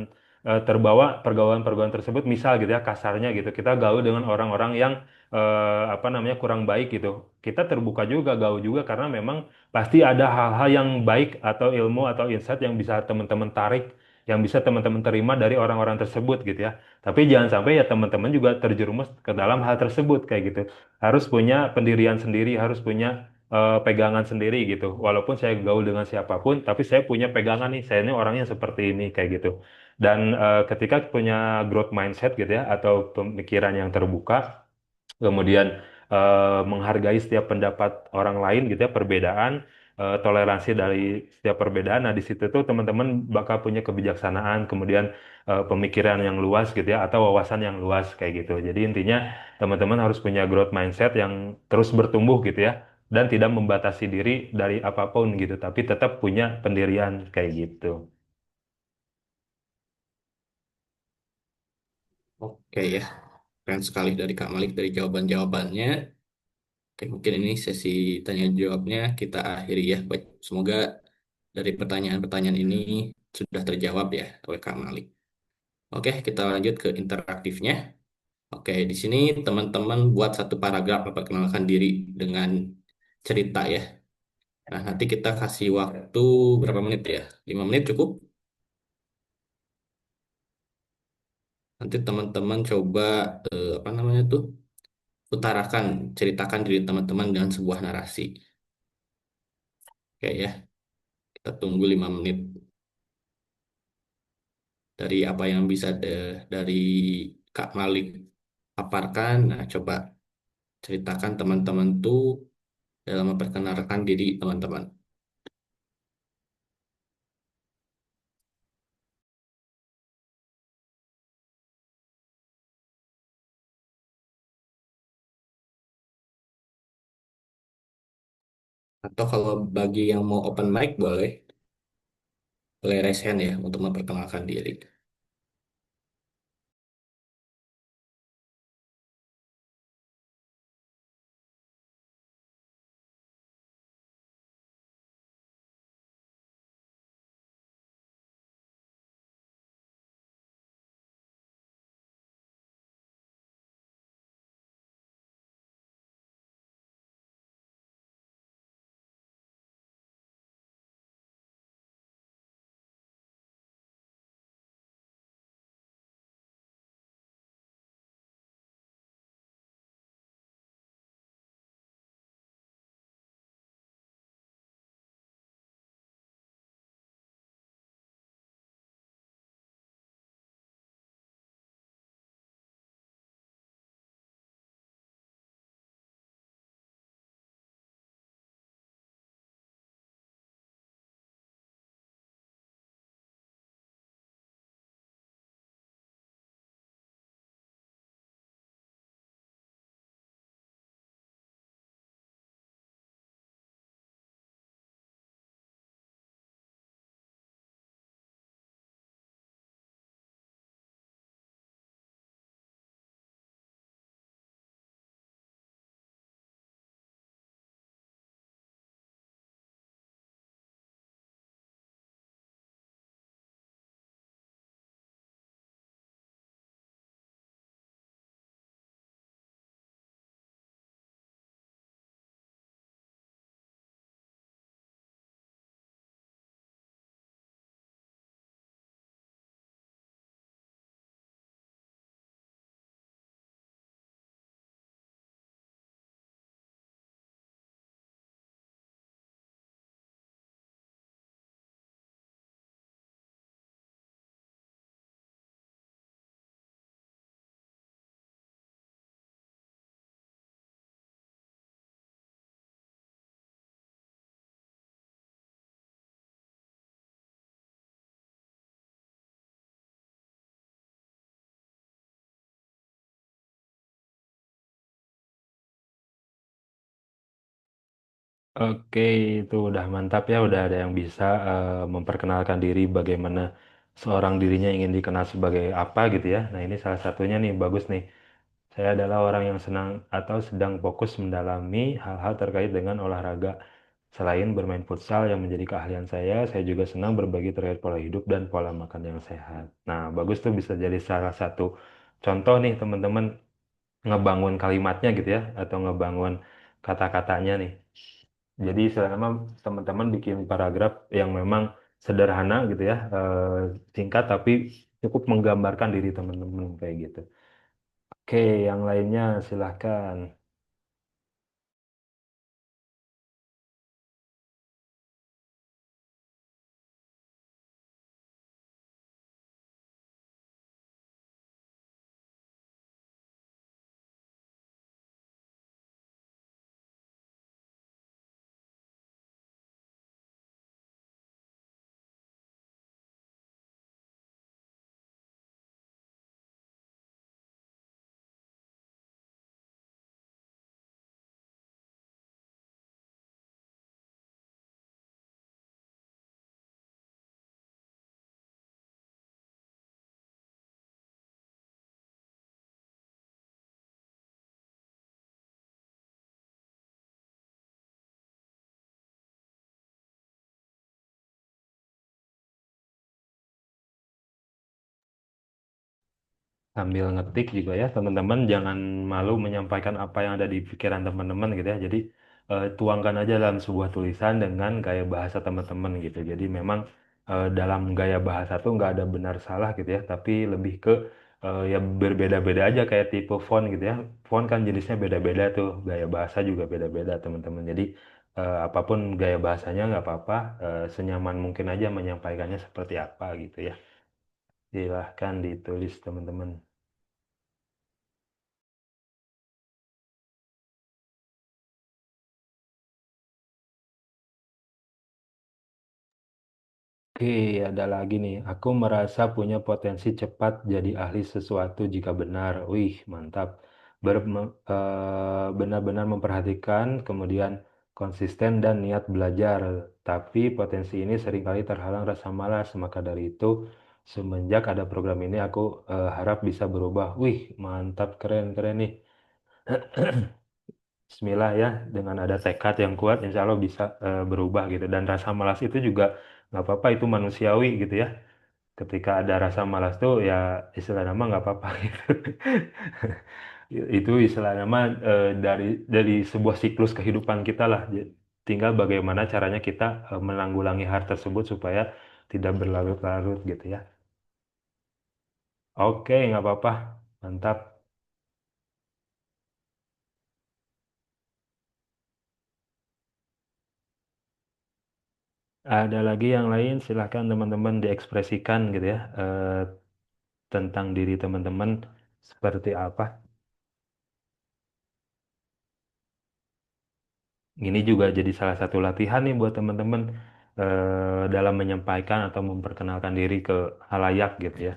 Speaker 1: terbawa pergaulan-pergaulan tersebut misal gitu ya kasarnya gitu kita gaul dengan orang-orang yang apa namanya kurang baik gitu kita terbuka juga gaul juga karena memang pasti ada hal-hal yang baik atau ilmu atau insight yang bisa teman-teman tarik yang bisa teman-teman terima dari orang-orang tersebut gitu ya tapi jangan sampai ya teman-teman juga terjerumus ke dalam hal tersebut kayak gitu harus punya pendirian sendiri harus punya pegangan sendiri gitu walaupun saya gaul dengan siapapun tapi saya punya pegangan nih saya ini orangnya seperti ini kayak gitu dan ketika punya growth mindset gitu ya, atau pemikiran yang terbuka, kemudian menghargai setiap pendapat orang lain gitu ya, perbedaan, toleransi dari setiap perbedaan. Nah, di situ tuh teman-teman bakal punya kebijaksanaan, kemudian pemikiran yang luas gitu ya, atau wawasan yang luas kayak gitu. Jadi intinya teman-teman harus punya growth mindset yang terus bertumbuh gitu ya, dan tidak membatasi diri dari apapun gitu, tapi tetap punya pendirian kayak gitu.
Speaker 2: Oke ya, keren sekali dari Kak Malik dari jawaban-jawabannya. Oke, mungkin ini sesi tanya jawabnya kita akhiri ya. Baik, semoga dari pertanyaan-pertanyaan ini sudah terjawab ya oleh Kak Malik. Oke, kita lanjut ke interaktifnya. Oke, di sini teman-teman buat satu paragraf memperkenalkan diri dengan cerita ya. Nah, nanti kita kasih waktu berapa menit ya? 5 menit cukup? Nanti teman-teman coba apa namanya tuh? Utarakan, ceritakan diri teman-teman dengan sebuah narasi. Oke ya, kita tunggu 5 menit dari apa yang bisa dari Kak Malik paparkan. Nah, coba ceritakan teman-teman tuh dalam memperkenalkan diri teman-teman. Atau kalau bagi yang mau open mic boleh raise hand ya untuk memperkenalkan diri.
Speaker 1: Oke, itu udah mantap ya, udah ada yang bisa memperkenalkan diri bagaimana seorang dirinya ingin dikenal sebagai apa gitu ya. Nah, ini salah satunya nih, bagus nih. Saya adalah orang yang senang atau sedang fokus mendalami hal-hal terkait dengan olahraga. Selain bermain futsal yang menjadi keahlian saya juga senang berbagi terkait pola hidup dan pola makan yang sehat. Nah, bagus tuh bisa jadi salah satu contoh nih teman-teman ngebangun kalimatnya gitu ya, atau ngebangun kata-katanya nih. Jadi selama teman-teman bikin paragraf yang memang sederhana gitu ya, singkat tapi cukup menggambarkan diri teman-teman kayak gitu. Oke, yang lainnya silahkan. Sambil ngetik juga ya teman-teman jangan malu menyampaikan apa yang ada di pikiran teman-teman gitu ya. Jadi tuangkan aja dalam sebuah tulisan dengan gaya bahasa teman-teman gitu. Jadi memang dalam gaya bahasa tuh nggak ada benar salah gitu ya, tapi lebih ke ya berbeda-beda aja kayak tipe font gitu ya. Font kan jenisnya beda-beda tuh, gaya bahasa juga beda-beda teman-teman. Jadi apapun gaya bahasanya nggak apa-apa, senyaman mungkin aja menyampaikannya seperti apa gitu ya. Silahkan ditulis teman-teman. Oke, ada lagi nih. Aku merasa punya potensi cepat jadi ahli sesuatu jika benar. Wih, mantap. Benar-benar memperhatikan, kemudian konsisten dan niat belajar. Tapi potensi ini seringkali terhalang rasa malas. Maka dari itu, semenjak ada program ini, aku harap bisa berubah. Wih, mantap, keren, keren nih. Bismillah ya, dengan ada tekad yang kuat, insya Allah bisa berubah gitu. Dan rasa malas itu juga nggak apa-apa, itu manusiawi gitu ya. Ketika ada rasa malas tuh ya istilah nama nggak apa-apa gitu. Itu istilah nama dari sebuah siklus kehidupan kita lah. Tinggal bagaimana caranya kita menanggulangi hal tersebut supaya tidak berlarut-larut gitu ya. Oke, nggak apa-apa. Mantap. Ada lagi yang lain, silahkan teman-teman diekspresikan gitu ya. Tentang diri teman-teman seperti apa. Ini juga jadi salah satu latihan nih buat teman-teman dalam menyampaikan atau memperkenalkan diri ke halayak gitu ya.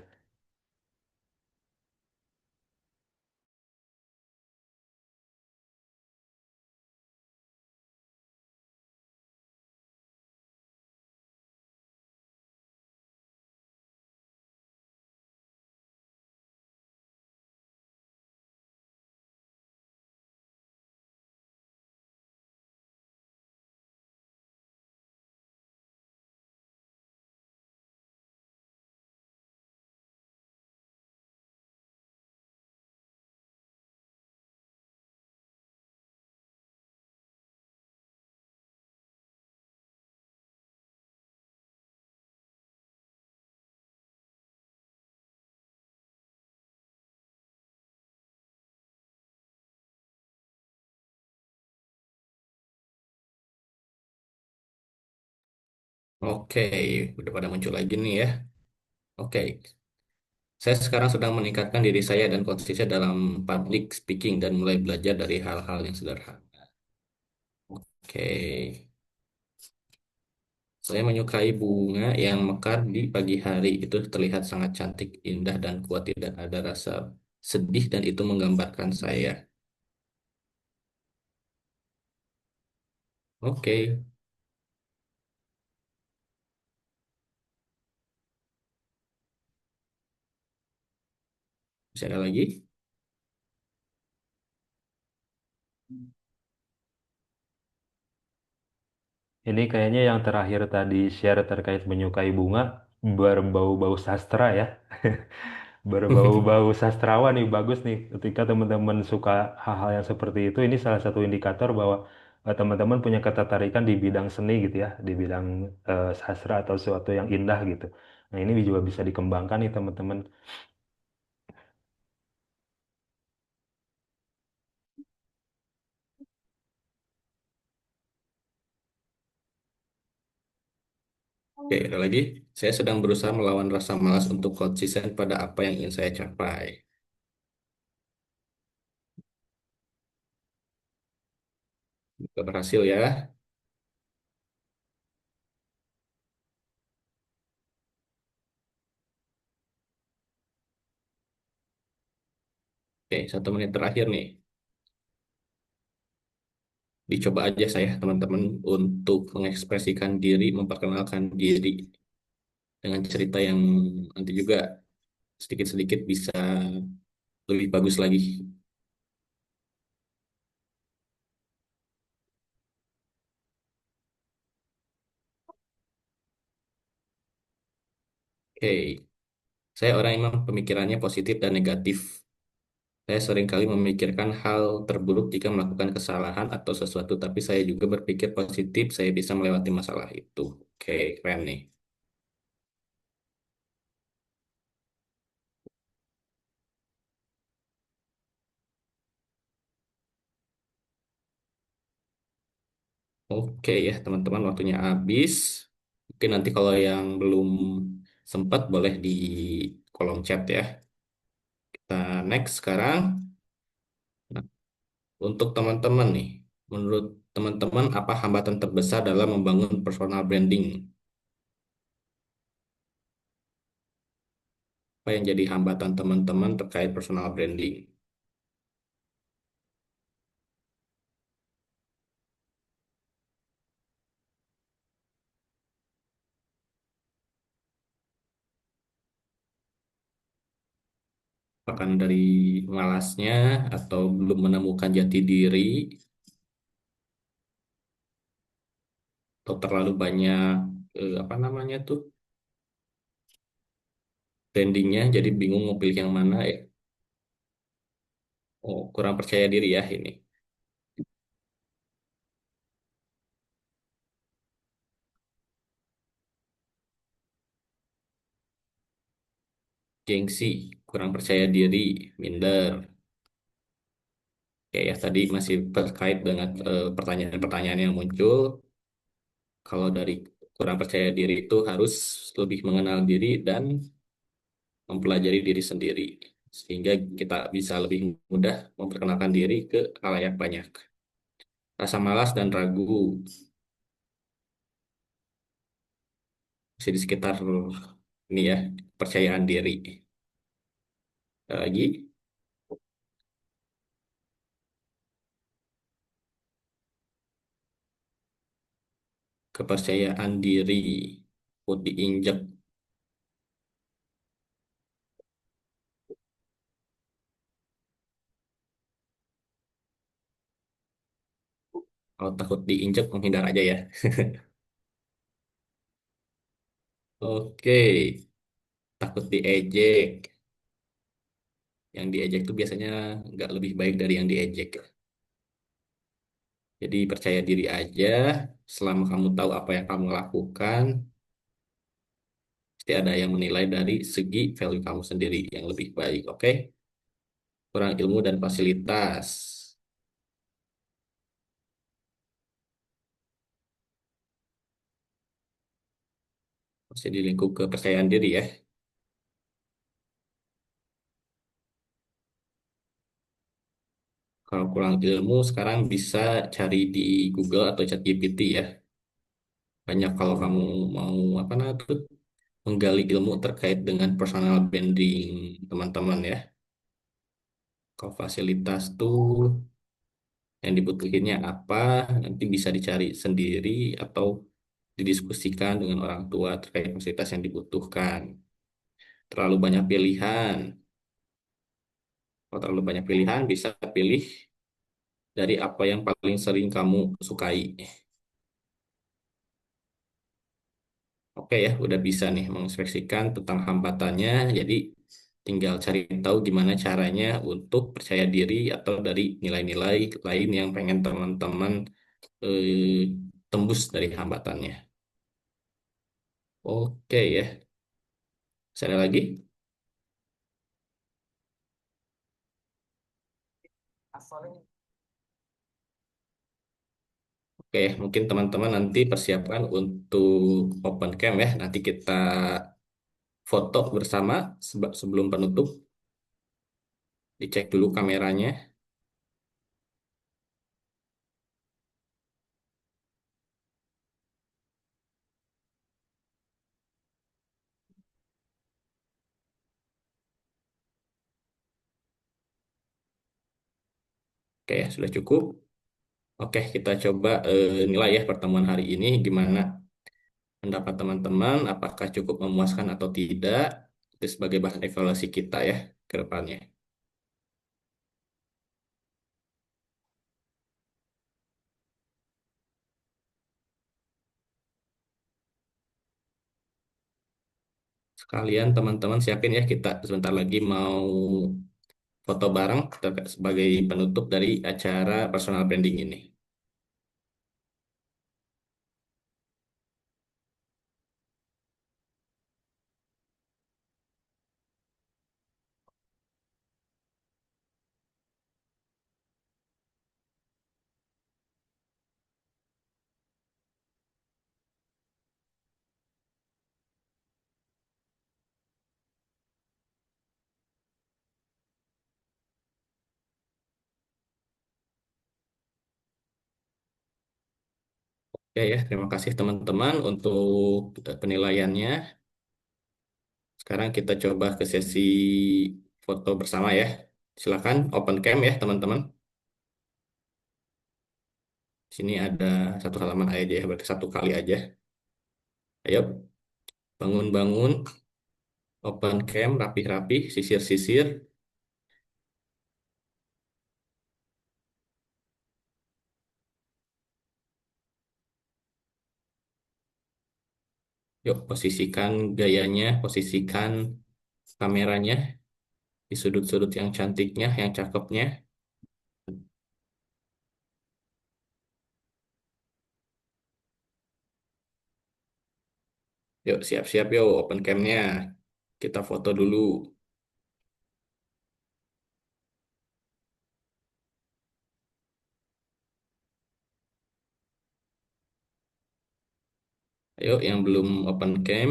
Speaker 2: Oke, udah pada muncul lagi nih ya. Oke, saya sekarang sedang meningkatkan diri saya dan konsisten dalam public speaking dan mulai belajar dari hal-hal yang sederhana. Oke, saya menyukai bunga yang mekar di pagi hari. Itu terlihat sangat cantik, indah, dan kuat. Tidak ada rasa sedih dan itu menggambarkan saya. Oke, bisa ada lagi?
Speaker 1: Ini kayaknya yang terakhir tadi share terkait menyukai bunga berbau-bau sastra ya. Berbau-bau sastrawan nih bagus nih. Ketika teman-teman suka hal-hal yang seperti itu, ini salah satu indikator bahwa teman-teman punya ketertarikan di bidang seni gitu ya, di bidang sastra atau sesuatu yang indah gitu. Nah, ini juga bisa dikembangkan nih teman-teman.
Speaker 2: Oke, ada lagi. Saya sedang berusaha melawan rasa malas untuk konsisten pada apa yang ingin saya capai. Semoga berhasil ya. Oke, 1 menit terakhir nih. Dicoba aja saya, teman-teman, untuk mengekspresikan diri, memperkenalkan diri dengan cerita yang nanti juga sedikit-sedikit bisa lebih bagus lagi. Oke, saya orang yang memang pemikirannya positif dan negatif. Saya seringkali memikirkan hal terburuk jika melakukan kesalahan atau sesuatu, tapi saya juga berpikir positif, saya bisa melewati masalah itu. Oke, keren nih. Oke ya, teman-teman, waktunya habis. Mungkin nanti kalau yang belum sempat boleh di kolom chat ya. Kita next sekarang. Nah, untuk teman-teman nih, menurut teman-teman apa hambatan terbesar dalam membangun personal branding? Apa yang jadi hambatan teman-teman terkait personal branding? Apakah dari malasnya atau belum menemukan jati diri atau terlalu banyak apa namanya tuh brandingnya jadi bingung mau pilih yang mana ya? Oh, kurang percaya diri ya ini. Gengsi, kurang percaya diri, minder. Kayak ya tadi masih terkait dengan pertanyaan-pertanyaan yang muncul. Kalau dari kurang percaya diri itu harus lebih mengenal diri dan mempelajari diri sendiri. Sehingga kita bisa lebih mudah memperkenalkan diri ke khalayak banyak. Rasa malas dan ragu masih di sekitar ini ya, percayaan diri. Ada lagi, kepercayaan diri, takut diinjak, kalau takut diinjak menghindar aja ya. Oke, takut diejek. Yang diejek itu biasanya nggak lebih baik dari yang diejek. Jadi percaya diri aja, selama kamu tahu apa yang kamu lakukan, pasti ada yang menilai dari segi value kamu sendiri yang lebih baik, oke? Kurang ilmu dan fasilitas, pasti di lingkup kepercayaan diri ya. Kalau kurang ilmu, sekarang bisa cari di Google atau ChatGPT ya. Banyak kalau kamu mau apa namanya tuh, menggali ilmu terkait dengan personal branding teman-teman ya. Kalau fasilitas tuh yang dibutuhinnya apa, nanti bisa dicari sendiri atau didiskusikan dengan orang tua terkait fasilitas yang dibutuhkan. Terlalu banyak pilihan. Kalau terlalu banyak pilihan, bisa pilih dari apa yang paling sering kamu sukai. Oke ya, udah bisa nih menginspeksikan tentang hambatannya. Jadi tinggal cari tahu gimana caranya untuk percaya diri atau dari nilai-nilai lain yang pengen teman-teman tembus dari hambatannya. Oke ya, saya lagi. Oke, mungkin teman-teman nanti persiapkan untuk open cam ya. Nanti kita foto bersama sebelum penutup. Dicek dulu kameranya. Oke, sudah cukup. Oke, kita coba nilai ya pertemuan hari ini gimana pendapat teman-teman, apakah cukup memuaskan atau tidak. Itu sebagai bahan evaluasi kita ya ke depannya. Sekalian teman-teman siapin ya, kita sebentar lagi mau foto bareng sebagai penutup dari acara personal branding ini. Oke ya, terima kasih teman-teman untuk penilaiannya. Sekarang kita coba ke sesi foto bersama ya. Silakan open cam ya teman-teman. Sini ada satu halaman aja ya, berarti satu kali aja. Ayo, bangun-bangun, open cam, rapih-rapih, sisir-sisir. Yuk, posisikan gayanya, posisikan kameranya di sudut-sudut yang cantiknya, yang cakepnya. Yuk, siap-siap yuk, open camnya. Kita foto dulu. Ayo, yang belum open cam,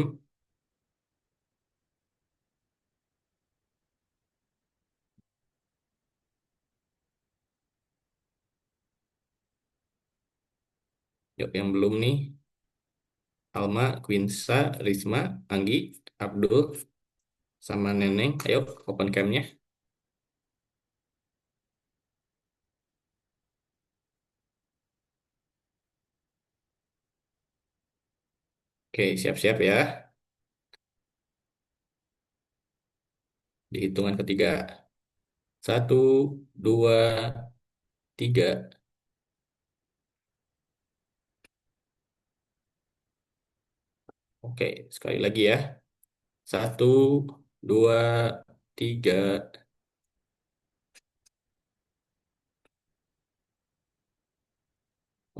Speaker 2: yuk yang belum nih. Alma, Quinsa, Risma, Anggi, Abdul, sama Neneng. Ayo, open camnya. Oke, siap-siap ya. Di hitungan ketiga. Satu, dua, tiga. Oke, sekali lagi ya. Satu, dua, tiga.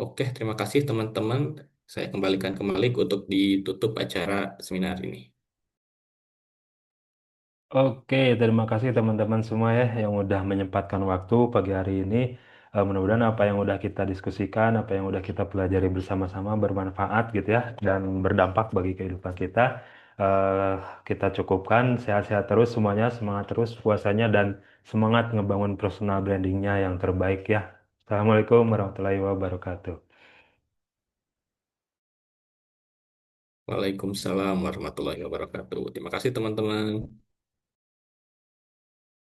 Speaker 2: Oke, terima kasih teman-teman. Saya kembalikan ke Malik untuk ditutup acara seminar ini.
Speaker 1: Oke, terima kasih teman-teman semua ya yang udah menyempatkan waktu pagi hari ini. Mudah-mudahan apa yang udah kita diskusikan, apa yang udah kita pelajari bersama-sama bermanfaat gitu ya dan berdampak bagi kehidupan kita. Eh, kita cukupkan sehat-sehat terus semuanya, semangat terus puasanya dan semangat ngebangun personal brandingnya yang terbaik ya. Assalamualaikum warahmatullahi wabarakatuh.
Speaker 2: Waalaikumsalam warahmatullahi wabarakatuh. Terima kasih teman-teman.